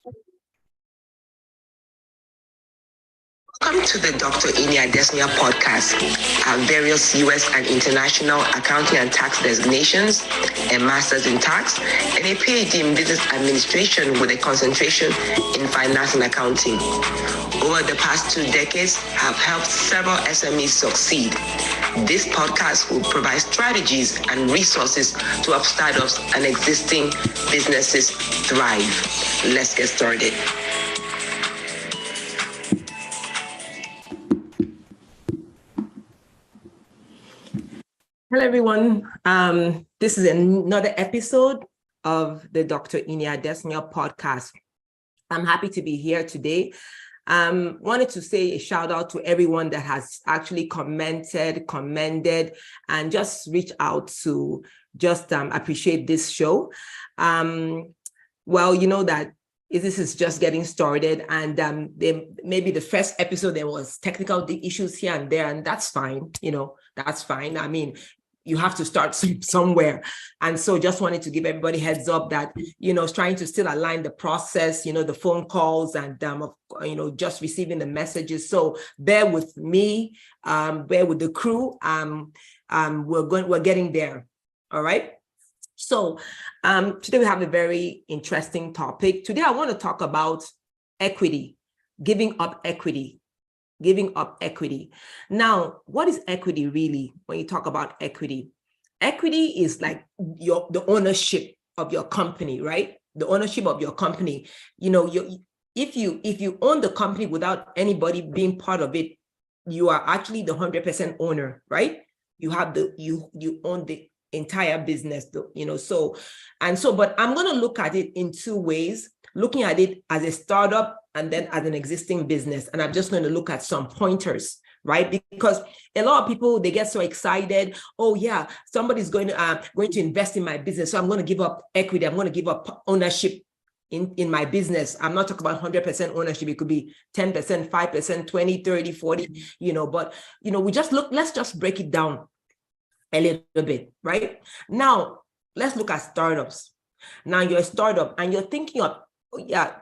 Welcome to the Dr. Ini Adesanya podcast. I have various U.S. and international accounting and tax designations, a master's in tax, and a PhD in business administration with a concentration in finance and accounting. Over the past 2 decades, I have helped several SMEs succeed. This podcast will provide strategies and resources to help startups and existing businesses thrive. Let's get started. Hello, everyone. This is another episode of the Dr. Ini Adesanya podcast. I'm happy to be here today. Wanted to say a shout out to everyone that has actually commended, and just reach out to just appreciate this show. Well, you know that this is just getting started, and maybe the first episode there was technical issues here and there, and that's fine. That's fine. I mean, you have to start somewhere. And so just wanted to give everybody heads up that, trying to still align the process, the phone calls and, just receiving the messages. So bear with me, bear with the crew. We're getting there. All right. So today we have a very interesting topic. Today I want to talk about equity, giving up equity. Now, what is equity really when you talk about equity? Equity is like the ownership of your company, right? The ownership of your company. If you own the company without anybody being part of it, you are actually the 100% owner, right? You have you own the entire business, but I'm going to look at it in two ways, looking at it as a startup and then as an existing business. And I'm just going to look at some pointers, right? Because a lot of people, they get so excited. Oh yeah, somebody's going to invest in my business. So I'm going to give up equity. I'm going to give up ownership in my business. I'm not talking about 100% ownership. It could be 10%, 5%, 20, 30, 40, but let's just break it down a little bit, right? Now, let's look at startups. Now you're a startup and you're thinking of,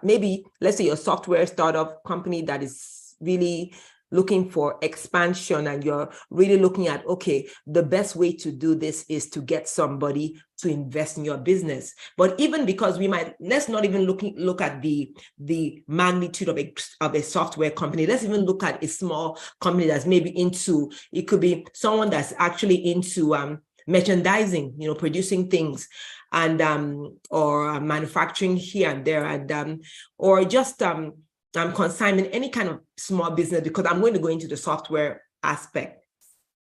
maybe let's say you're a software startup company that is really looking for expansion, and you're really looking at, okay, the best way to do this is to get somebody to invest in your business. But even because let's not even look at the magnitude of a software company. Let's even look at a small company that's maybe it could be someone that's actually into merchandising, producing things, and or manufacturing here and there, and or just consignment, any kind of small business, because I'm going to go into the software aspect.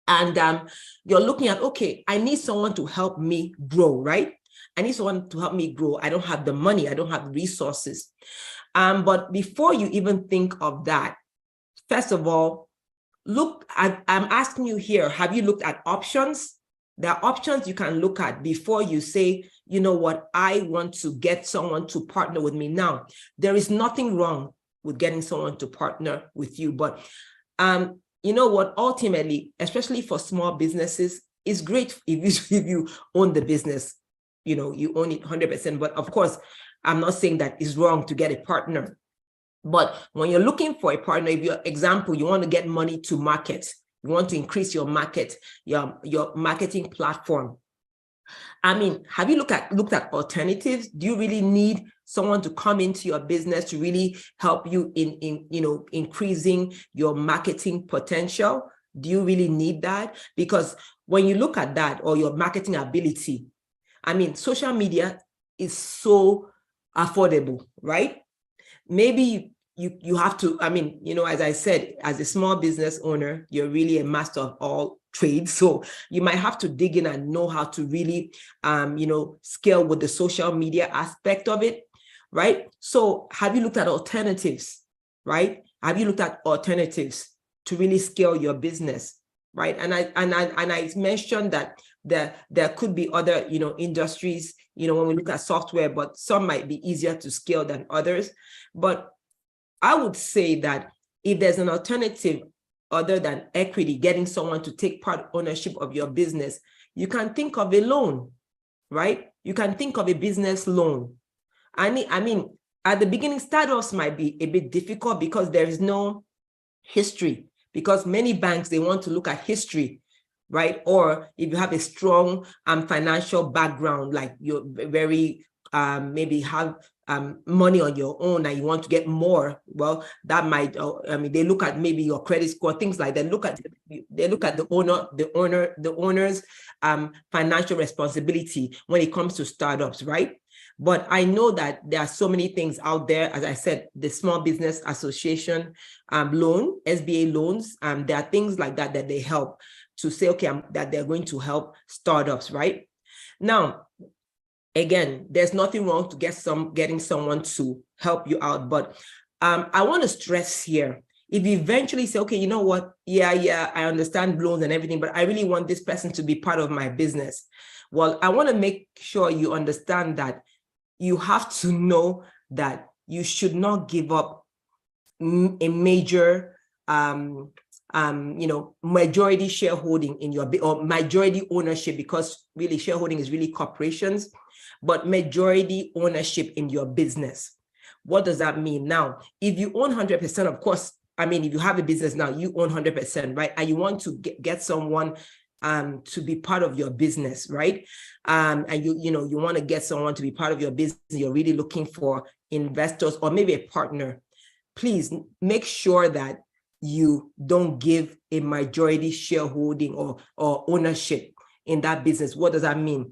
And you're looking at, okay, I need someone to help me grow, right? I need someone to help me grow. I don't have the money, I don't have the resources. But before you even think of that, first of all, I'm asking you here, have you looked at options? There are options you can look at before you say, you know what, I want to get someone to partner with me. Now, there is nothing wrong with getting someone to partner with you, but you know what, ultimately, especially for small businesses, it's great if you own the business, you own it 100%. But of course, I'm not saying that it's wrong to get a partner. But when you're looking for a partner, if your example, you want to get money to market, you want to increase your market, your marketing platform. I mean, have you looked at alternatives? Do you really need someone to come into your business to really help you in increasing your marketing potential? Do you really need that? Because when you look at that, or your marketing ability, I mean, social media is so affordable, right? Maybe you have to, as I said, as a small business owner, you're really a master of all trades. So you might have to dig in and know how to really, scale with the social media aspect of it, right? So have you looked at alternatives, right? Have you looked at alternatives to really scale your business, right? And I mentioned that there could be other, industries, when we look at software, but some might be easier to scale than others. But I would say that if there's an alternative other than equity, getting someone to take part ownership of your business, you can think of a loan, right? You can think of a business loan. I mean, at the beginning, startups might be a bit difficult because there is no history, because many banks, they want to look at history, right? Or if you have a strong financial background, like you're very maybe have money on your own and you want to get more, well, that might, they look at maybe your credit score, things like that. They look at the owner's financial responsibility when it comes to startups, right? But I know that there are so many things out there. As I said, the Small Business Association loan, SBA loans, there are things like that that they help to say, okay, that they're going to help startups, right? Now, again, there's nothing wrong to getting someone to help you out. But I want to stress here, if you eventually say, okay, you know what? Yeah, I understand loans and everything, but I really want this person to be part of my business. Well, I want to make sure you understand that you have to know that you should not give up a major, majority shareholding in your, or majority ownership, because really shareholding is really corporations, but majority ownership in your business. What does that mean? Now, if you own 100%, of course, if you have a business now, you own 100%, right? And you want to get someone to be part of your business, right? And you want to get someone to be part of your business. You're really looking for investors or maybe a partner. Please make sure that you don't give a majority shareholding or ownership in that business. What does that mean?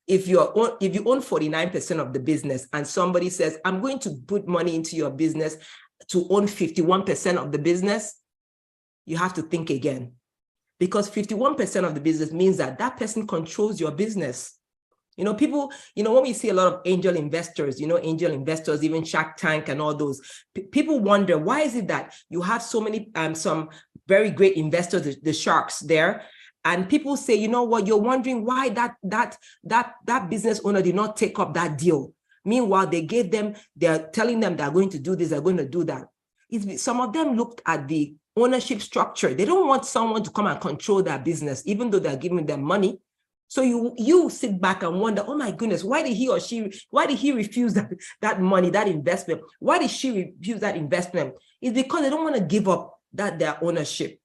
If you own 49% of the business and somebody says, I'm going to put money into your business to own 51% of the business, you have to think again. Because 51% of the business means that person controls your business. People, when we see a lot of angel investors, even Shark Tank and all those, people wonder, why is it that you have so many, some very great investors, the sharks there, and people say, you know what, you're wondering why that business owner did not take up that deal. Meanwhile, they're telling them they're going to do this, they're going to do that. Some of them looked at the ownership structure. They don't want someone to come and control their business, even though they're giving them money. So you sit back and wonder, oh my goodness, why did he refuse that money, that investment? Why did she refuse that investment? It's because they don't want to give up their ownership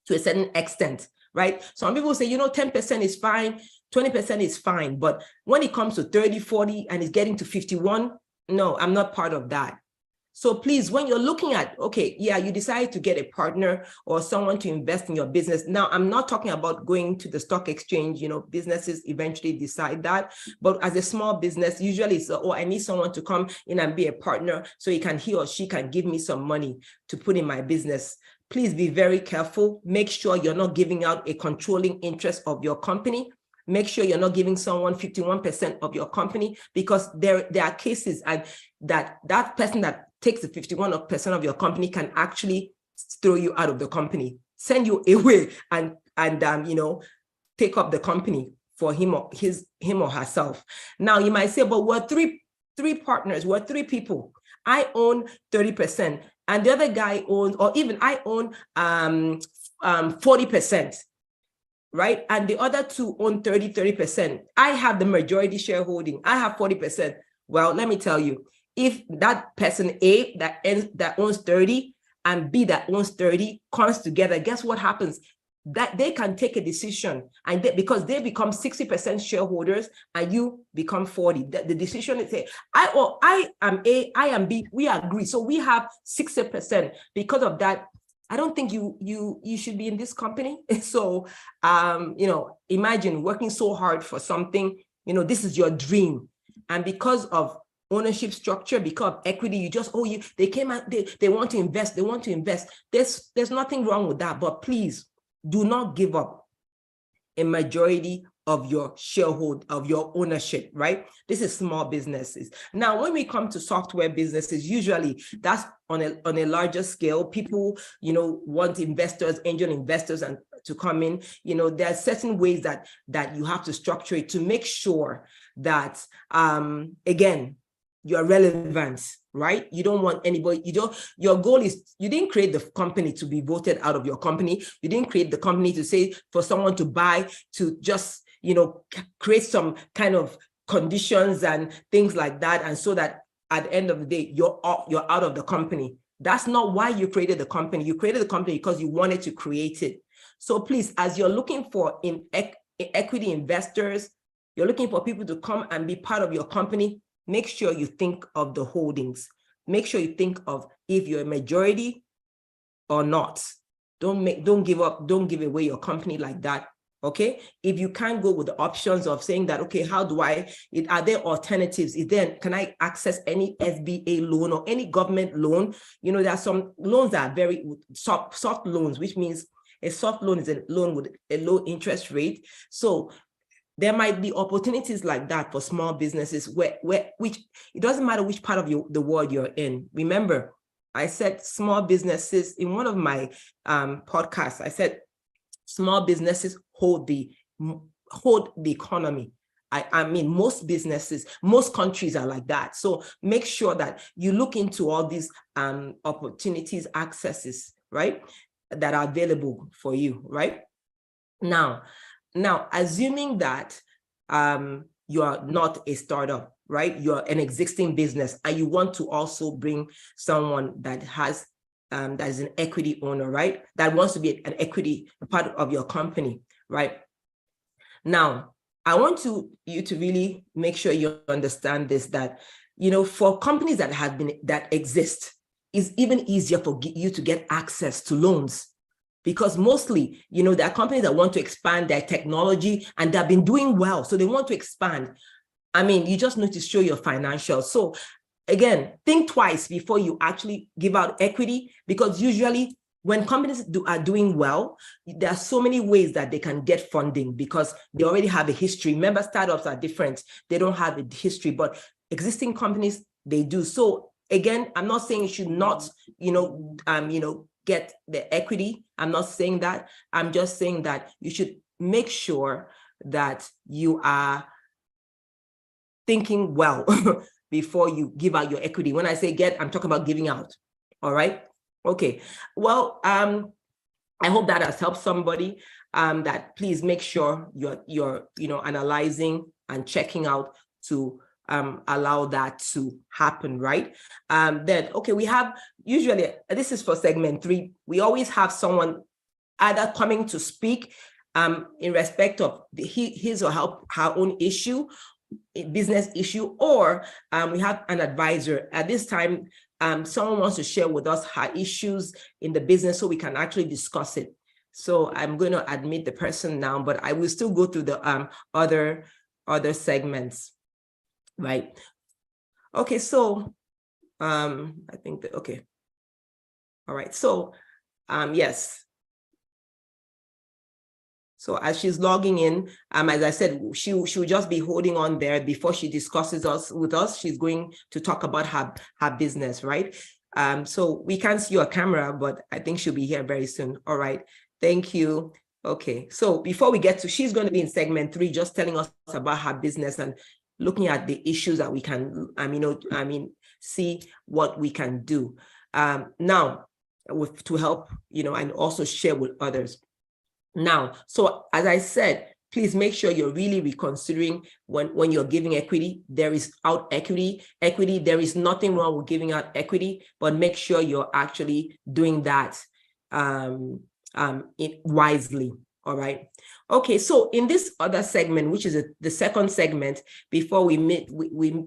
to a certain extent, right? Some people say, 10% is fine, 20% is fine. But when it comes to 30, 40, and it's getting to 51, no, I'm not part of that. So please, when you're looking at, okay, yeah, you decide to get a partner or someone to invest in your business. Now, I'm not talking about going to the stock exchange, businesses eventually decide that. But as a small business, usually it's, I need someone to come in and be a partner so he or she can give me some money to put in my business. Please be very careful. Make sure you're not giving out a controlling interest of your company. Make sure you're not giving someone 51% of your company, because there are cases and that person that takes the 51% of your company can actually throw you out of the company, send you away, and take up the company for him or herself. Now you might say, but we're three partners, we're three people. I own 30%, and the other guy owns, or even I own 40%. Right? And the other two own 30%. I have the majority shareholding. I have 40%. Well, let me tell you, if that person A that owns 30 and B that owns 30 comes together, guess what happens? That they can take a decision, and because they become 60% shareholders and you become 40. The decision is say, I am A, I am B, we agree. So we have 60%. Because of that, I don't think you should be in this company. So, imagine working so hard for something, this is your dream. And because of ownership structure, because of equity, you just, they came out, they want to invest, There's nothing wrong with that, but please do not give up a majority of your of your ownership, right? This is small businesses. Now, when we come to software businesses, usually that's on a larger scale. People, want investors, angel investors, and to come in. There are certain ways that you have to structure it to make sure that, again, you're relevant, right? You don't want anybody, your goal is, you didn't create the company to be voted out of your company. You didn't create the company to say for someone to buy, to just, create some kind of conditions and things like that, and so that at the end of the day, you're out of the company. That's not why you created the company. You created the company because you wanted to create it. So please, as you're looking for equity investors, you're looking for people to come and be part of your company, make sure you think of the holdings. Make sure you think of if you're a majority or not. Don't give away your company like that. Okay, if you can't go with the options of saying that, okay, how do are there alternatives? Can I access any SBA loan or any government loan? There are some loans that are very soft loans, which means a soft loan is a loan with a low interest rate. So there might be opportunities like that for small businesses which it doesn't matter which part of the world you're in. Remember, I said small businesses in one of my podcasts. I said small businesses hold the economy. I mean, most businesses, most countries are like that. So make sure that you look into all these opportunities, accesses, right, that are available for you, right? Now, assuming that you are not a startup, right? You're an existing business and you want to also bring someone that has that is an equity owner, right? That wants to be an equity part of your company, right? Now, I want you to really make sure you understand this, that, for companies that exist, it's even easier for you to get access to loans. Because mostly, there are companies that want to expand their technology and they've been doing well. So they want to expand. I mean, you just need to show your financials. So again, think twice before you actually give out equity, because usually when companies are doing well, there are so many ways that they can get funding because they already have a history. Remember, startups are different. They don't have a history, but existing companies, they do. So again, I'm not saying you should not, get the equity. I'm not saying that. I'm just saying that you should make sure that you are thinking well before you give out your equity. When I say get, I'm talking about giving out. All right. Okay. Well, I hope that has helped somebody. That please make sure you're analyzing and checking out to allow that to happen, right? Then, okay, we have usually, this is for segment 3, we always have someone either coming to speak in respect of his or her own issue, business issue, or we have an advisor. At this time, someone wants to share with us her issues in the business so we can actually discuss it. So I'm going to admit the person now, but I will still go through the other segments. Right. Okay, so I think that, okay. All right, so yes. So as she's logging in, as I said, she will just be holding on there before she discusses with us. She's going to talk about her business, right? So we can't see your camera, but I think she'll be here very soon. All right, thank you. Okay, so before we get to, she's going to be in segment 3, just telling us about her business and looking at the issues that we can, see what we can do now to help, and also share with others. Now, so as I said, please make sure you're really reconsidering when you're giving equity. There is equity. There is nothing wrong with giving out equity, but make sure you're actually doing that wisely. All right. Okay. So in this other segment, which is the second segment, before we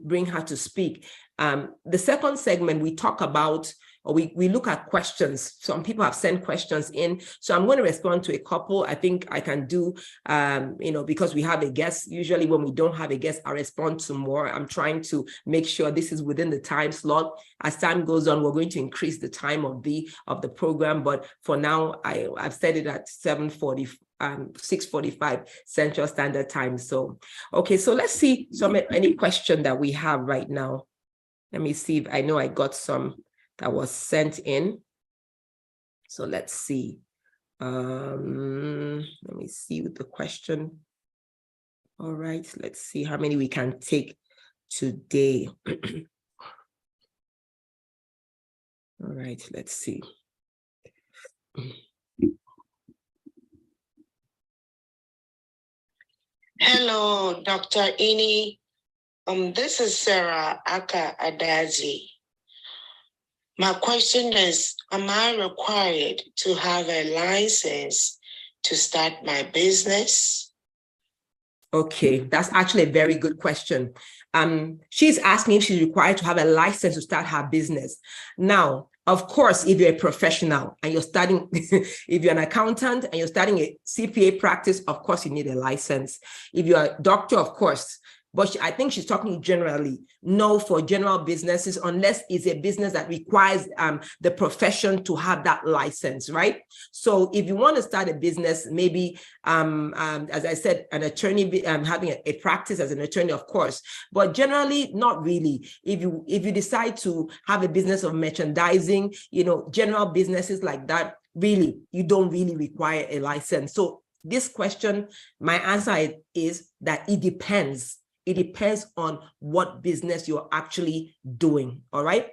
bring her to speak, the second segment, we talk about, or we look at questions. Some people have sent questions in. So I'm going to respond to a couple. I think I can do, because we have a guest. Usually when we don't have a guest, I respond to more. I'm trying to make sure this is within the time slot. As time goes on, we're going to increase the time of the program. But for now, I've set it at 6:45 Central Standard Time. So, okay, so let's see any question that we have right now. Let me see if I know I got some that was sent in. So let's see. Let me see with the question. All right, let's see how many we can take today. All right, let's see. Hello, Dr. Ini. This is Sarah Aka Adazi. My question is, am I required to have a license to start my business? Okay, that's actually a very good question. She's asking if she's required to have a license to start her business. Now, of course, if you're a professional and you're starting, if you're an accountant and you're starting a CPA practice, of course, you need a license. If you're a doctor, of course. But I think she's talking generally. No, for general businesses, unless it's a business that requires the profession to have that license, right? So if you want to start a business, maybe, as I said, an attorney having a practice as an attorney, of course, but generally not really. If you decide to have a business of merchandising, general businesses like that, really, you don't really require a license. So this question, my answer is that it depends. It depends on what business you're actually doing, all right?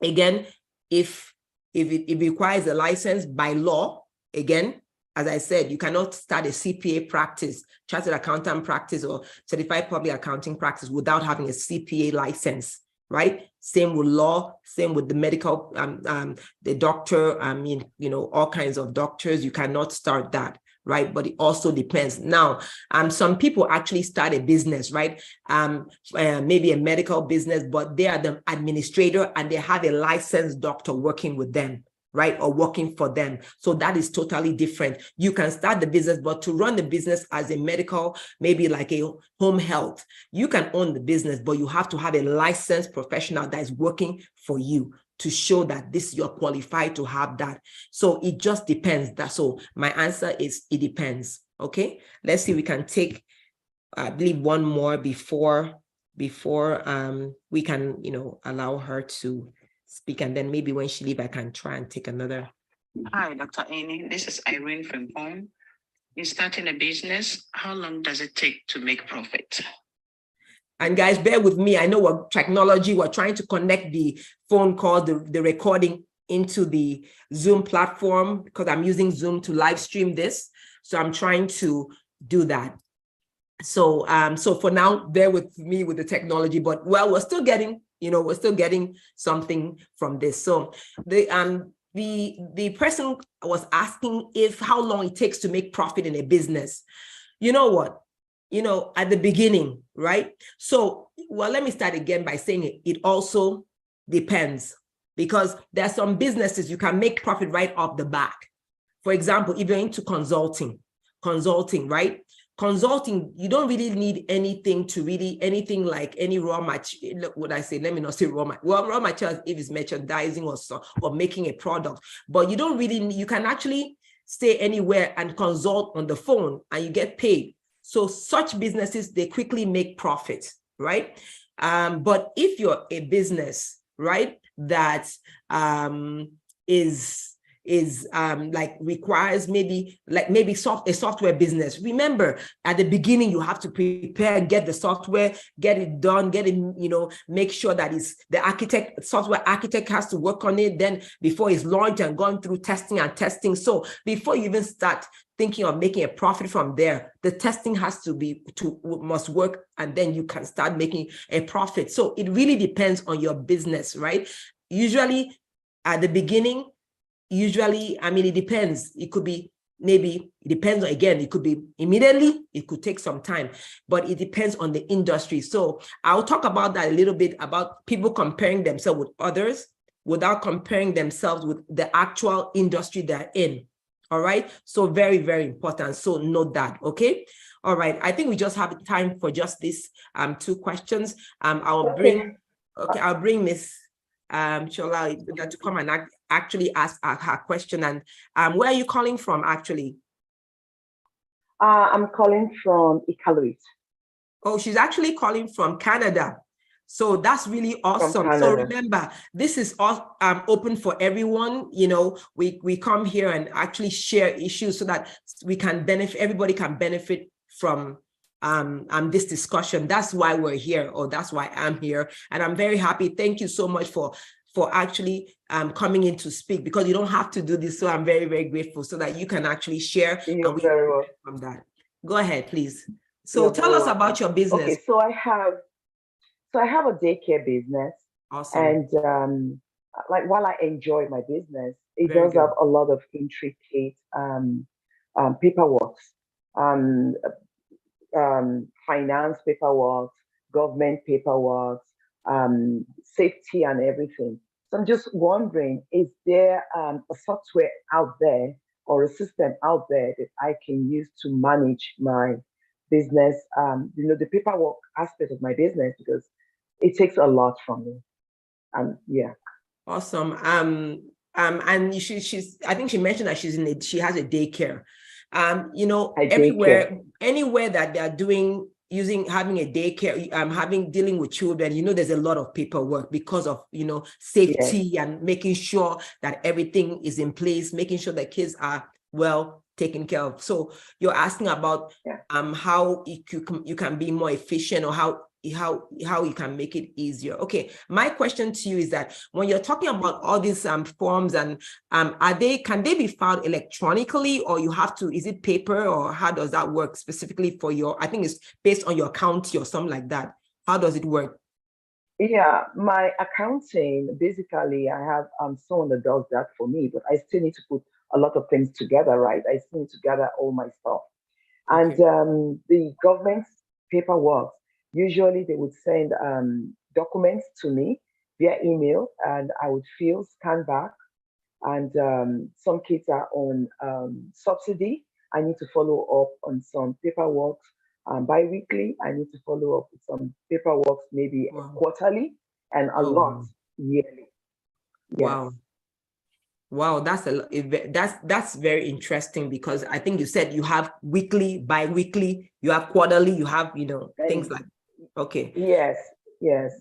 Again, if it requires a license by law, again, as I said, you cannot start a CPA practice, chartered accountant practice, or certified public accounting practice without having a CPA license, right? Same with law, same with the medical, the doctor, all kinds of doctors, you cannot start that, right? But it also depends. Now, some people actually start a business, right? Maybe a medical business, but they are the administrator and they have a licensed doctor working with them, right? Or working for them. So that is totally different. You can start the business, but to run the business as a medical, maybe like a home health, you can own the business, but you have to have a licensed professional that is working for you to show that you're qualified to have that. So it just depends. So my answer is it depends. Okay, let's see, we can take, I believe, one more before we can, allow her to speak, and then maybe when she leaves, I can try and take another. Hi, Dr. Amy. This is Irene from home. In starting a business, how long does it take to make profit? And guys, bear with me. I know what technology, we're trying to connect the phone call, the recording into the Zoom platform, because I'm using Zoom to live stream this. So I'm trying to do that. So, so for now, bear with me with the technology, but we're still getting, we're still getting something from this. So the person was asking how long it takes to make profit in a business. You know what? At the beginning, right? So, well, let me start again by saying it also depends, because there are some businesses you can make profit right off the back. For example, if you're into consulting, right? Consulting, you don't really need anything like any raw material. Would I say, let me not say raw material. Well, raw materials if it's merchandising or making a product, but you don't really, you can actually stay anywhere and consult on the phone and you get paid. So such businesses, they quickly make profit, right? But if you're a business, right, that like requires maybe a software business. Remember, at the beginning, you have to prepare, get the software, get it done, get it, make sure that the software architect has to work on it then before it's launched and gone through testing. So before you even start thinking of making a profit from there, the testing must work, and then you can start making a profit. So it really depends on your business, right? Usually at the beginning, it depends. It could be, maybe it depends, again, it could be immediately, it could take some time, but it depends on the industry. So I'll talk about that a little bit, about people comparing themselves with others without comparing themselves with the actual industry they're in. All right. So very, very important. So note that. Okay. All right. I think we just have time for just these two questions. I'll bring Miss Shola to come and actually ask her question. And where are you calling from, actually? I'm calling from Iqaluit. Oh, she's actually calling from Canada. So that's really awesome. So remember, this is all open for everyone. We come here and actually share issues so that we can benefit, everybody can benefit from this discussion. That's why we're here, or that's why I'm here. And I'm very happy. Thank you so much for actually coming in to speak, because you don't have to do this. So I'm very, very grateful, so that you can actually share and we very well from that. Go ahead, please. So tell us about your business. Okay, so I have So I have a daycare business, Awesome. and like while I enjoy my business, it Very does have good. a lot of intricate paperwork, um, finance paperwork, government paperwork, safety and everything. So I'm just wondering, is there a software out there or a system out there that I can use to manage my business, the paperwork aspect of my business, because it takes a lot from me. Yeah. Awesome. And she's I think she mentioned that she has a daycare. I daycare. Anywhere that they're having a daycare, dealing with children, there's a lot of paperwork because of, Yes. safety and making sure that everything is in place, making sure that kids are well taken care of. So you're asking about Yeah. how you can be more efficient, or how you can make it easier. Okay, my question to you is that when you're talking about all these forms, and can they be filed electronically, or is it paper, or how does that work specifically for I think it's based on your county or something like that. How does it work? Yeah, my accounting, basically, I have someone that does that for me, but I still need to put a lot of things together, right? I still need to gather all my stuff. And Okay. the government paperwork, usually they would send documents to me via email, and I would scan back. And some kids are on subsidy. I need to follow up on some paperwork bi-weekly. I need to follow up with some paperwork maybe Wow. quarterly, and a Oh, lot yearly. Yes. Wow, that's very interesting, because I think you said you have weekly, bi-weekly, you have quarterly, you have things like. Okay. Yes. Yes.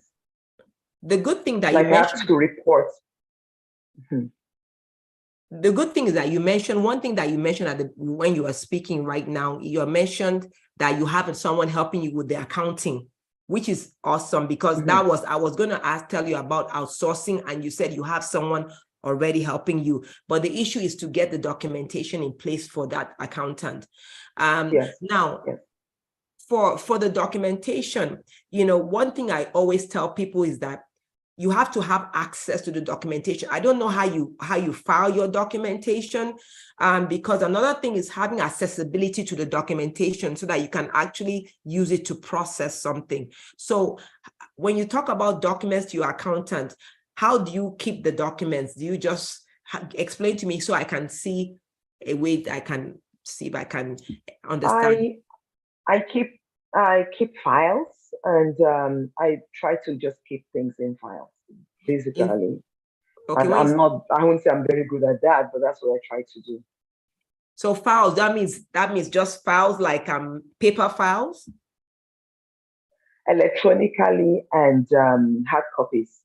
The good thing that you Like I have mentioned. to report. The good thing is that you mentioned one thing that you mentioned when you were speaking right now. You mentioned that you have someone helping you with the accounting, which is awesome, because I was going to tell you about outsourcing, and you said you have someone already helping you, but the issue is to get the documentation in place for that accountant. Yes. Now, yes. For the documentation, one thing I always tell people is that you have to have access to the documentation. I don't know how you file your documentation, because another thing is having accessibility to the documentation so that you can actually use it to process something. So when you talk about documents to your accountant, how do you keep the documents? Do you just explain to me so I can see a way that I can see if I can understand? I keep files, and I try to just keep things in files, basically. Okay, I won't say I'm very good at that, but that's what I try to do. So files, that means just files, like paper files? Electronically and hard copies.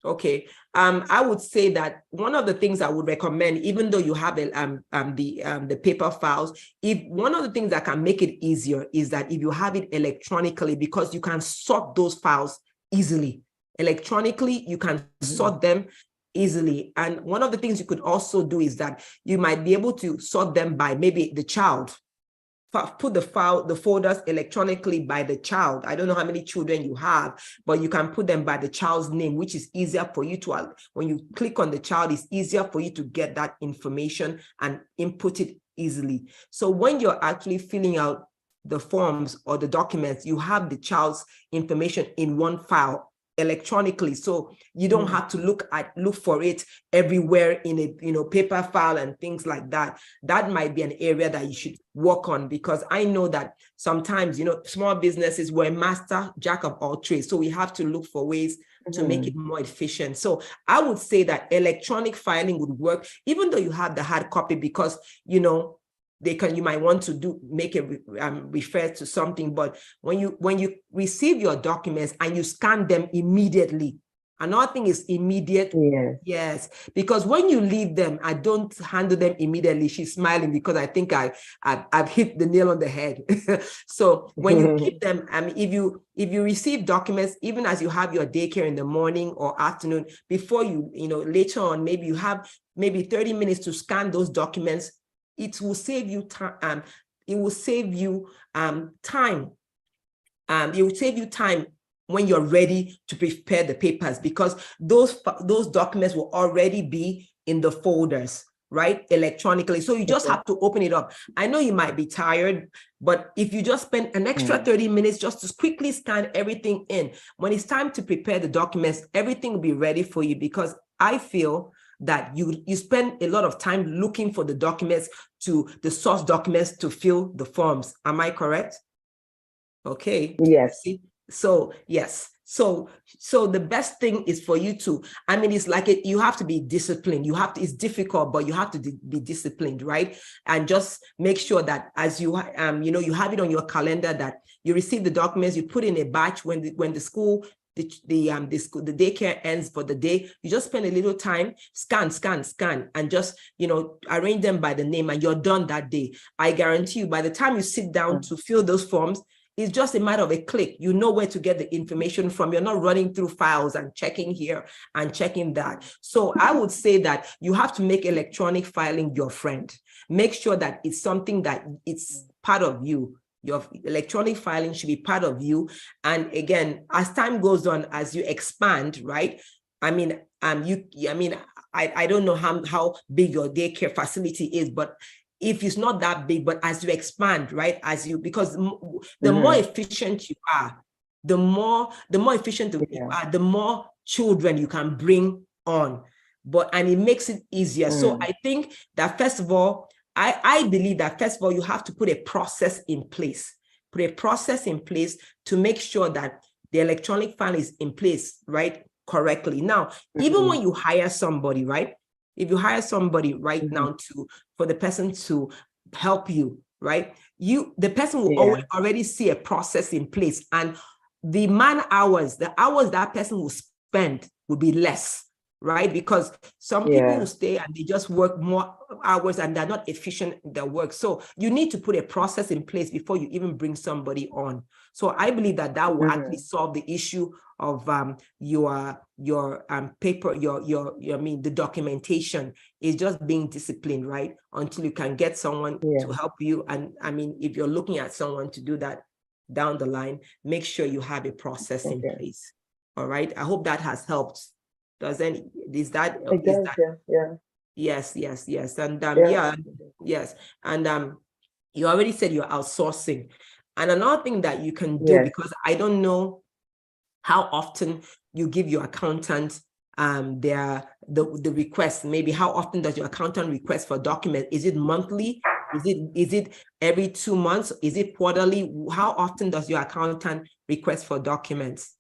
Okay. I would say that one of the things I would recommend, even though you have the paper files, if one of the things that can make it easier is that if you have it electronically, because you can sort those files easily. Electronically, you can sort them easily. And one of the things you could also do is that you might be able to sort them by maybe the child. Put the folders electronically by the child. I don't know how many children you have, but you can put them by the child's name, which is easier for you to, when you click on the child, it's easier for you to get that information and input it easily. So when you're actually filling out the forms or the documents, you have the child's information in one file electronically, so you don't have to look for it everywhere in a paper file and things like that. That might be an area that you should work on, because I know that sometimes small businesses, we're master jack of all trades, so we have to look for ways to make it more efficient. So I would say that electronic filing would work, even though you have the hard copy, because you might want to make it refer to something. But when you receive your documents and you scan them immediately, another thing is immediate. Yes, because when you leave them, I don't handle them immediately. She's smiling because I think I've hit the nail on the head. So when you keep them, if you receive documents, even as you have your daycare in the morning or afternoon, before later on, maybe you have 30 minutes to scan those documents. It will save you time. It will save you time. It will save you time when you're ready to prepare the papers, because those documents will already be in the folders, right, electronically. So you just have to open it up. I know you might be tired, but if you just spend an extra 30 minutes just to quickly scan everything in, when it's time to prepare the documents, everything will be ready for you, because I feel that you spend a lot of time looking for the documents, to the source documents to fill the forms. Am I correct? Okay. Yes. See? So yes. So the best thing is for you to, I mean, it's like you have to be disciplined. You have to, it's difficult, but you have to be disciplined, right? And just make sure that as you, you have it on your calendar that you receive the documents, you put in a batch when the school, the daycare ends for the day, you just spend a little time, scan, and just, arrange them by the name, and you're done that day. I guarantee you, by the time you sit down to fill those forms, it's just a matter of a click. You know where to get the information from. You're not running through files and checking here and checking that. So I would say that you have to make electronic filing your friend. Make sure that it's something that it's part of you. Your electronic filing should be part of you. And again, as time goes on, as you expand, right? I don't know how big your daycare facility is, but if it's not that big, but as you expand, right, because the more efficient you are, the more efficient you are, the more children you can bring on, and it makes it easier. So I think that first of all, I believe that first of all, you have to put a process in place, to make sure that the electronic file is in place, right, correctly. Now, even when you hire somebody, right, if you hire somebody right now for the person to help you, right, the person will already see a process in place, and the hours that person will spend will be less, right? Because some people will stay and they just work more hours and they're not efficient in their work. So you need to put a process in place before you even bring somebody on. So I believe that will actually solve the issue of your paper, the documentation is just being disciplined, right? Until you can get someone to help you. And I mean, if you're looking at someone to do that down the line, make sure you have a process in place. All right. I hope that has helped. Yes. And yes. And you already said you're outsourcing. And another thing that you can do, because I don't know how often you give your accountant the request. Maybe how often does your accountant request for documents? Is it monthly? Is it every 2 months? Is it quarterly? How often does your accountant request for documents?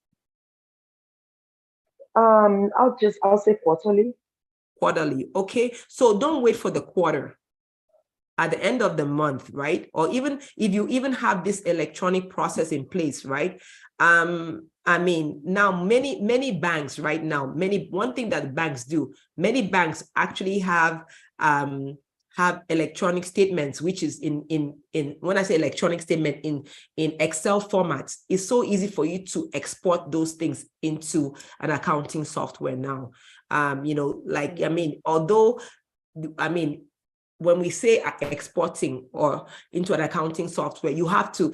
I'll say quarterly. Quarterly, okay. So don't wait for the quarter. At the end of the month, right? Or even if you even have this electronic process in place, right? I mean, now many banks right now, one thing that banks do, many banks actually have electronic statements, which is in when I say electronic statement in Excel formats. It's so easy for you to export those things into an accounting software now. When we say exporting or into an accounting software, you have to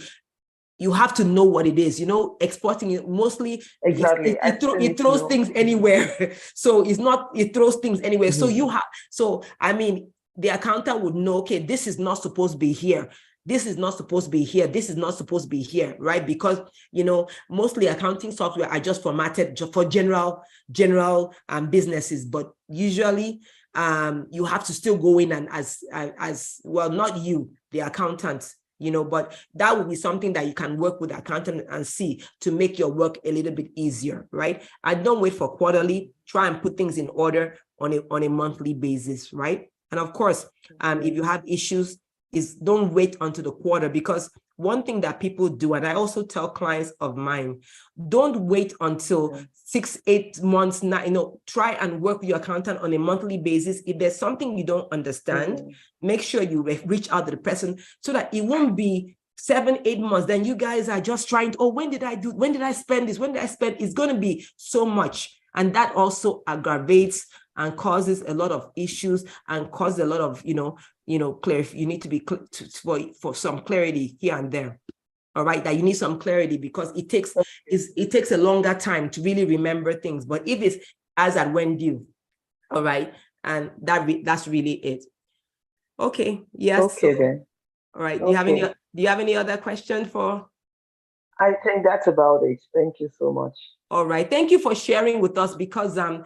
know what it is. Exporting it mostly it throws things anywhere. So it throws things anywhere. So the accountant would know, okay, this is not supposed to be here. This is not supposed to be here. This is not supposed to be here, right? Because, mostly accounting software are just formatted for general businesses, but usually you have to still go in and as well, not you, the accountants, but that would be something that you can work with the accountant and see to make your work a little bit easier, right? And don't wait for quarterly. Try and put things in order on a monthly basis, right? And of course, if you have issues, don't wait until the quarter, because one thing that people do, and I also tell clients of mine, don't wait until 6-8 months now, try and work with your accountant on a monthly basis. If there's something you don't understand, make sure you reach out to the person so that it won't be 7-8 months. Then you guys are just trying to, when did I spend this? When did I spend? It's going to be so much. And that also aggravates and causes a lot of issues and causes a lot of, you need to be for some clarity here and there. all right, that you need some clarity, because it takes a longer time to really remember things. But if it's as at when due, all right, and that's really it. Okay. Yes. Okay, then. All right. Okay. Do you have any other question for? I think that's about it. Thank you so much. All right. Thank you for sharing with us, because I'm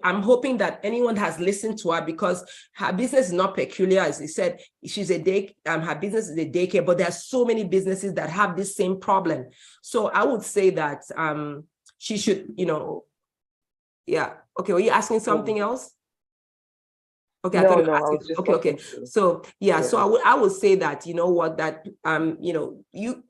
hoping that anyone has listened to her, because her business is not peculiar. As I said, she's her business is a daycare, but there are so many businesses that have this same problem. So I would say that she should, yeah. Okay. Were you asking something else? Okay, I thought you were asking. I was just Okay. So yeah, so I would say that,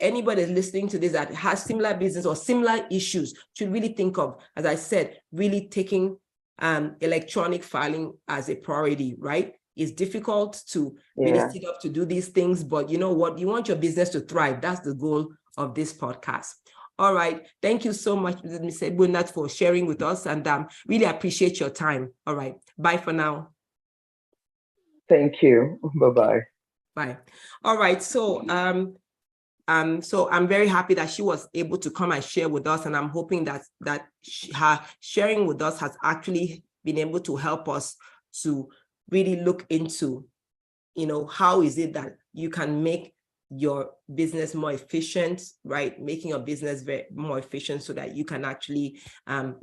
anybody listening to this that has similar business or similar issues should really think of, as I said, really taking electronic filing as a priority, right? It's difficult to really sit up to do these things, but you know what? You want your business to thrive. That's the goal of this podcast. All right. Thank you so much, Ms. Ebunat, for sharing with us, and really appreciate your time. All right. Bye for now. Thank you. Bye-bye. Bye. All right. So so I'm very happy that she was able to come and share with us, and I'm hoping that her sharing with us has actually been able to help us to really look into, how is it that you can make your business more efficient, right? Making your business more efficient so that you can actually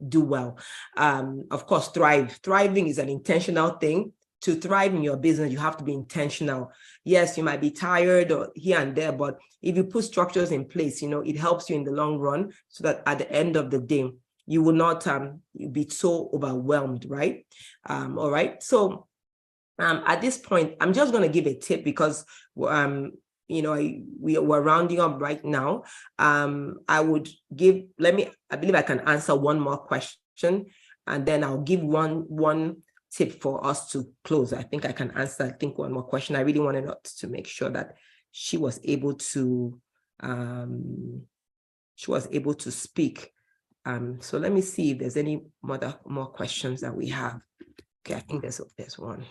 do well. Of course, thriving is an intentional thing. To thrive in your business, you have to be intentional. Yes, you might be tired or here and there, but if you put structures in place, it helps you in the long run, so that at the end of the day, you will not be so overwhelmed, right? All right. So at this point, I'm just going to give a tip, because we're rounding up right now. I believe I can answer one more question, and then I'll give one tip for us to close. I think I can answer, one more question. I really wanted to make sure that she was able to speak. So let me see if there's any more questions that we have. Okay, I think there's one.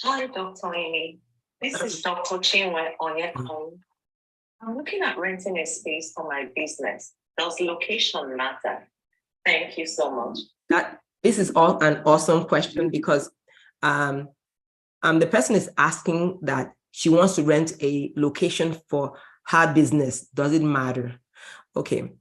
Hi, Dr. Amy. This is Dr. Chinwe Onyekon. I'm looking at renting a space for my business. Does location matter? Thank you so much. This is an awesome question, because the person is asking that she wants to rent a location for her business. Does it matter? Okay.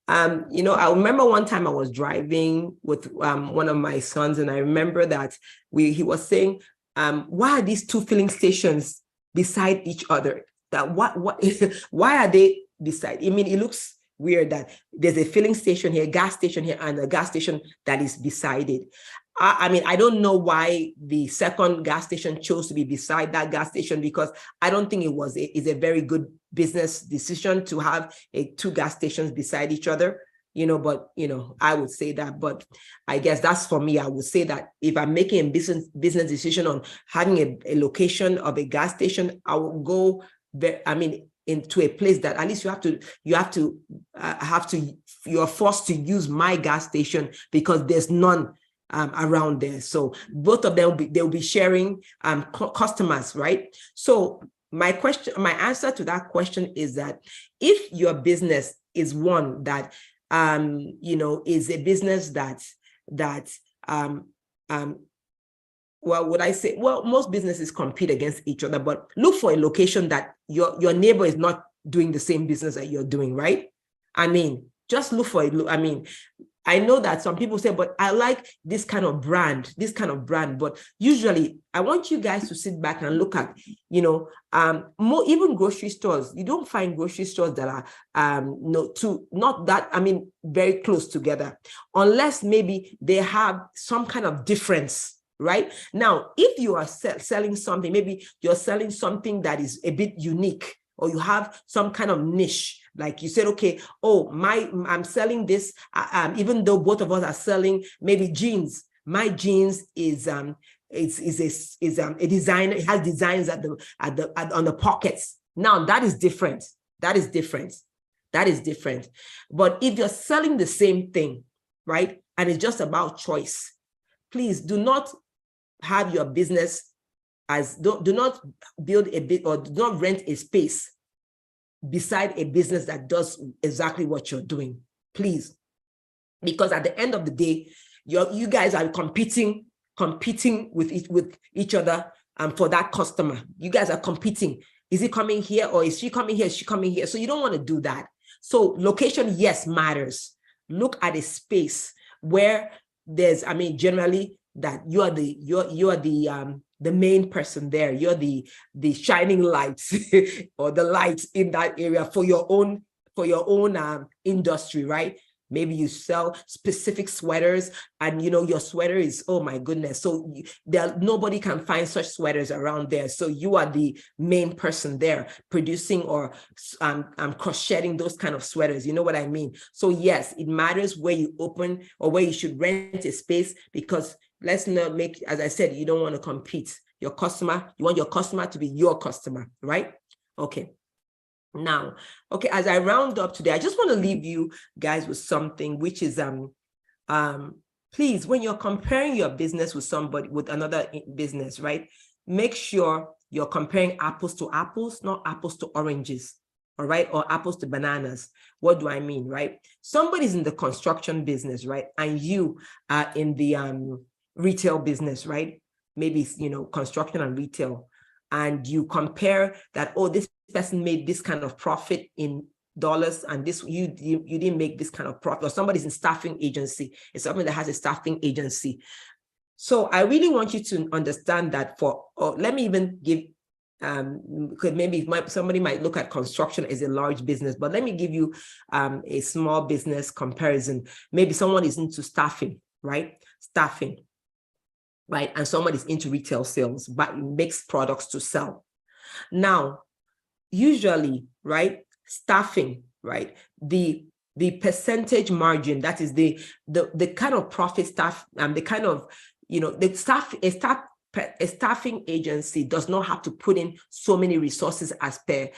I remember one time I was driving with one of my sons, and I remember that he was saying, why are these two filling stations beside each other? That why are they beside? I mean, it looks weird that there's a filling station here, gas station here, and a gas station that is beside it. I mean, I don't know why the second gas station chose to be beside that gas station, because I don't think it's a very good business decision to have two gas stations beside each other, but, I would say that, but I guess that's for me. I would say that if I'm making a business decision on having a location of a gas station, I will go into a place that at least you're forced to use my gas station, because there's none around there. So both of them they'll be sharing customers, right? So my answer to that question is that if your business is one that is a business that would I say? Well, most businesses compete against each other, but look for a location that your neighbor is not doing the same business that you're doing, right? I mean, just look for it. I mean, I know that some people say, but I like this kind of brand, but usually I want you guys to sit back and look at, even grocery stores. You don't find grocery stores that are very close together, unless maybe they have some kind of difference. Right now, if you are selling something, maybe you're selling something that is a bit unique, or you have some kind of niche, like you said, okay, I'm selling this, even though both of us are selling maybe jeans. My jeans is a design. It has designs on the pockets. Now that is different. But if you're selling the same thing, right, and it's just about choice, please do not have your business do not build a bit, or do not rent a space beside a business that does exactly what you're doing, please. Because at the end of the day, you guys are competing with each other for that customer. You guys are competing. Is he coming here, or is she coming here? Is she coming here? So you don't want to do that. So location, yes, matters. Look at a space where there's, I mean, generally that you are the main person there. You're the shining lights or the lights in that area for your own industry, right? Maybe you sell specific sweaters, and your sweater is, oh my goodness. So nobody can find such sweaters around there. So you are the main person there producing or crocheting those kind of sweaters. You know what I mean? So yes, it matters where you open or where you should rent a space, because let's not make, as I said, you don't want to compete. Your customer, you want your customer to be your customer, right? Okay. Now, okay, as I round up today, I just want to leave you guys with something, which is, please, when you're comparing your business with somebody, with another business, right, make sure you're comparing apples to apples, not apples to oranges, all right, or apples to bananas. What do I mean, right? Somebody's in the construction business, right, and you are in the retail business, right? Maybe, construction and retail, and you compare that, oh, this person made this kind of profit in dollars, and this you didn't make this kind of profit, or somebody's in staffing agency, it's somebody that has a staffing agency. So I really want you to understand that let me even give, because maybe somebody might look at construction as a large business, but let me give you a small business comparison. Maybe someone is into staffing, right? Staffing, right? And someone is into retail sales, but makes products to sell. Now, usually, right, staffing, right, the percentage margin, that is the kind of profit staff, the kind of, a staffing agency does not have to put in so many resources as per,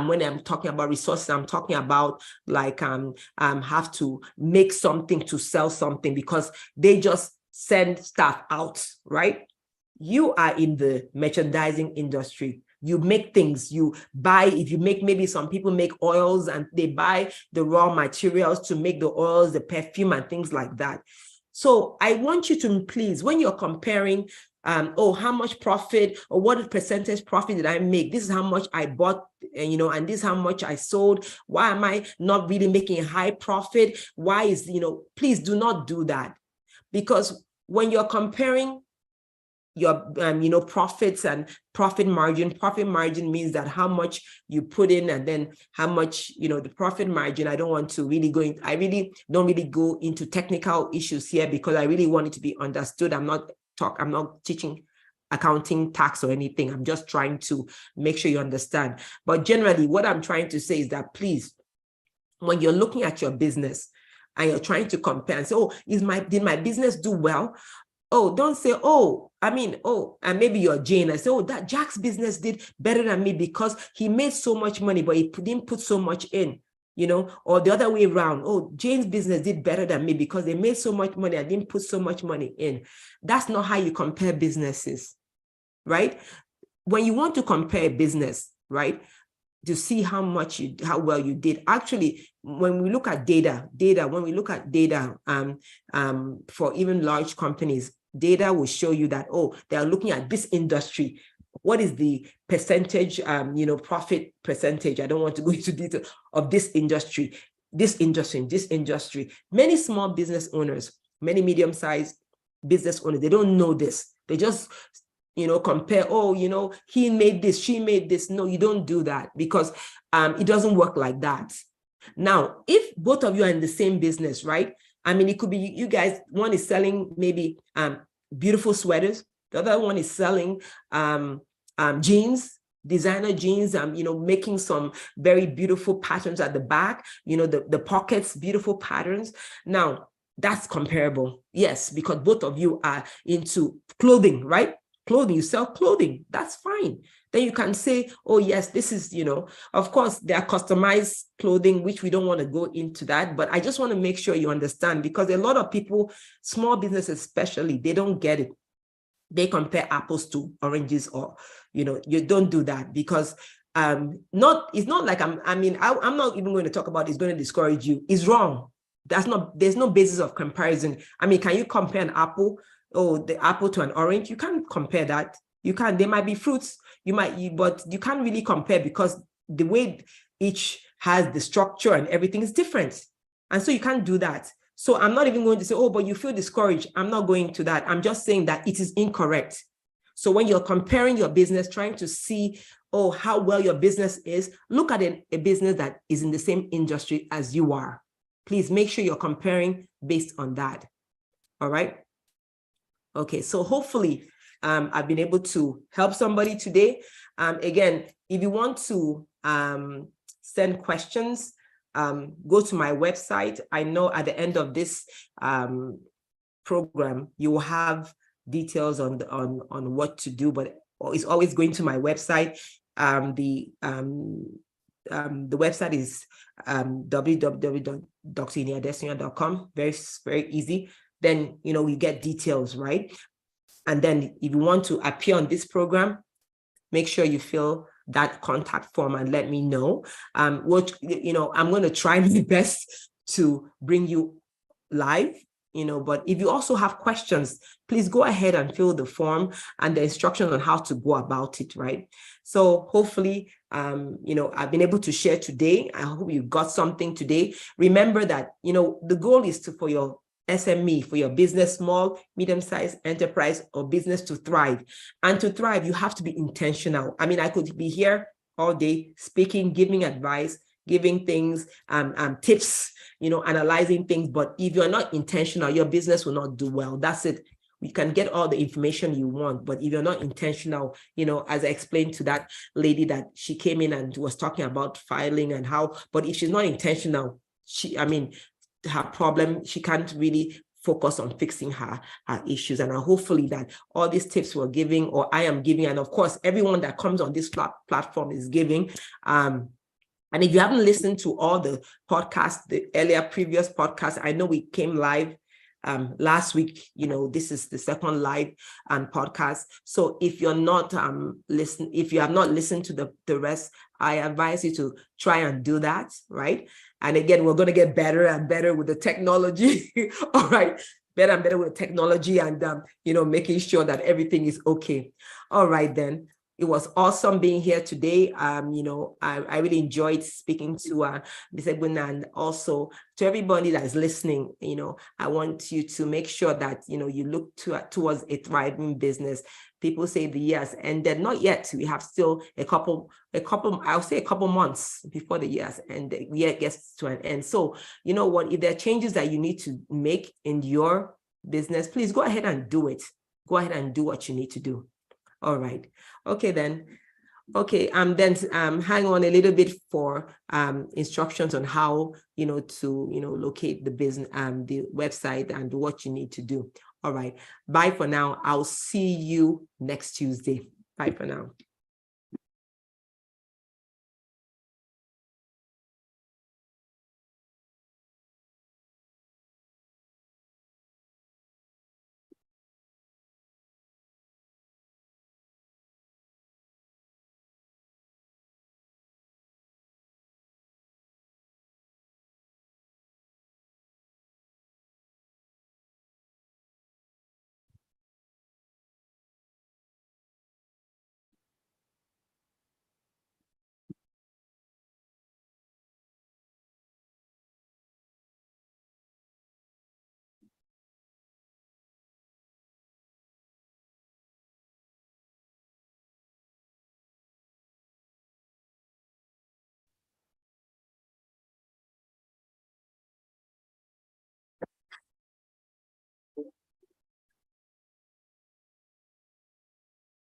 when I'm talking about resources, I'm talking about like have to make something to sell something, because they just send staff out, right? You are in the merchandising industry. You make things, you buy, if you make, maybe some people make oils and they buy the raw materials to make the oils, the perfume and things like that. So I want you to please, when you're comparing, how much profit or what percentage profit did I make? This is how much I bought, and this is how much I sold. Why am I not really making a high profit? Why is, please do not do that. Because when you're comparing your profits and profit margin means that how much you put in and then how much, the profit margin. I don't want to really I really don't really go into technical issues here, because I really want it to be understood. I'm not teaching accounting, tax or anything. I'm just trying to make sure you understand. But generally what I'm trying to say is that, please, when you're looking at your business and you're trying to compare and say, oh, did my business do well? Oh, don't say, and maybe you're Jane and say, oh, that Jack's business did better than me because he made so much money, but he didn't put so much in, or the other way around. Oh, Jane's business did better than me because they made so much money, I didn't put so much money in. That's not how you compare businesses, right? When you want to compare a business, right, to see how well you did. Actually, when we look at data, for even large companies, data will show you that, oh, they are looking at this industry. What is the percentage, profit percentage? I don't want to go into detail of this industry. Many small business owners, many medium-sized business owners, they don't know this. They just compare, he made this, she made this. No, you don't do that, because it doesn't work like that. Now, if both of you are in the same business, right? I mean, it could be you guys, one is selling maybe beautiful sweaters, the other one is selling jeans, designer jeans, making some very beautiful patterns at the back, the pockets, beautiful patterns. Now, that's comparable, yes, because both of you are into clothing, right? Clothing, you sell clothing, that's fine. Then you can say, oh yes, this is, of course, there are customized clothing, which we don't want to go into that, but I just want to make sure you understand, because a lot of people, small businesses especially, they don't get it. They compare apples to oranges, or, you don't do that, because it's not like I'm not even going to talk about it's going to discourage you. It's wrong. There's no basis of comparison. I mean, can you compare an apple, the apple to an orange? You can't compare that. You can't. There might be fruits, but you can't really compare because the way each has the structure and everything is different. And so you can't do that. So I'm not even going to say, but you feel discouraged. I'm not going to that. I'm just saying that it is incorrect. So when you're comparing your business, trying to see, how well your business is, look at a business that is in the same industry as you are. Please make sure you're comparing based on that. All right. Okay, so hopefully I've been able to help somebody today. Again, if you want to send questions, go to my website. I know at the end of this program, you will have details on what to do, but it's always going to my website. The website is www.driniadesina.com. Very, very easy. Then, you get details, right? And then if you want to appear on this program, make sure you fill that contact form and let me know. I'm going to try my best to bring you live, but if you also have questions, please go ahead and fill the form and the instructions on how to go about it, right? So hopefully, I've been able to share today. I hope you got something today. Remember that, the goal is for your SME, for your business, small, medium-sized enterprise or business to thrive. And to thrive, you have to be intentional. I mean, I could be here all day speaking, giving advice, giving things, tips, analyzing things. But if you're not intentional, your business will not do well. That's it. You can get all the information you want, but if you're not intentional, as I explained to that lady that she came in and was talking about filing and but if she's not intentional, her problem, she can't really focus on fixing her issues. And hopefully that all these tips we're giving, or I am giving, and of course, everyone that comes on this platform is giving. And if you haven't listened to all the podcasts, the previous podcasts, I know we came live last week. This is the second live podcast. So if you're not if you have not listened to the rest, I advise you to try and do that, right? And again, we're going to get better and better with the technology. All right, better and better with technology, and making sure that everything is okay. All right, then. It was awesome being here today. I really enjoyed speaking to Ms. Egbuna, and also to everybody that is listening. I want you to make sure that you look towards a thriving business. People say the year has ended. Not yet. We have still a couple. I'll say a couple months before the year has ended. The year gets to an end. So you know what? If there are changes that you need to make in your business, please go ahead and do it. Go ahead and do what you need to do. All right. Okay, then. Okay, then hang on a little bit for instructions on how to locate the business, the website, and what you need to do. All right. Bye for now. I'll see you next Tuesday. Bye for now.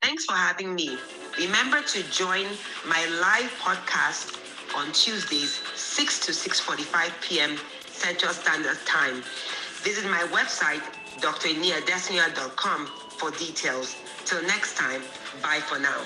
Thanks for having me. Remember to join my live podcast on Tuesdays, 6 to 6:45 p.m. Central Standard Time. Visit my website, driniadesina.com, for details. Till next time, bye for now.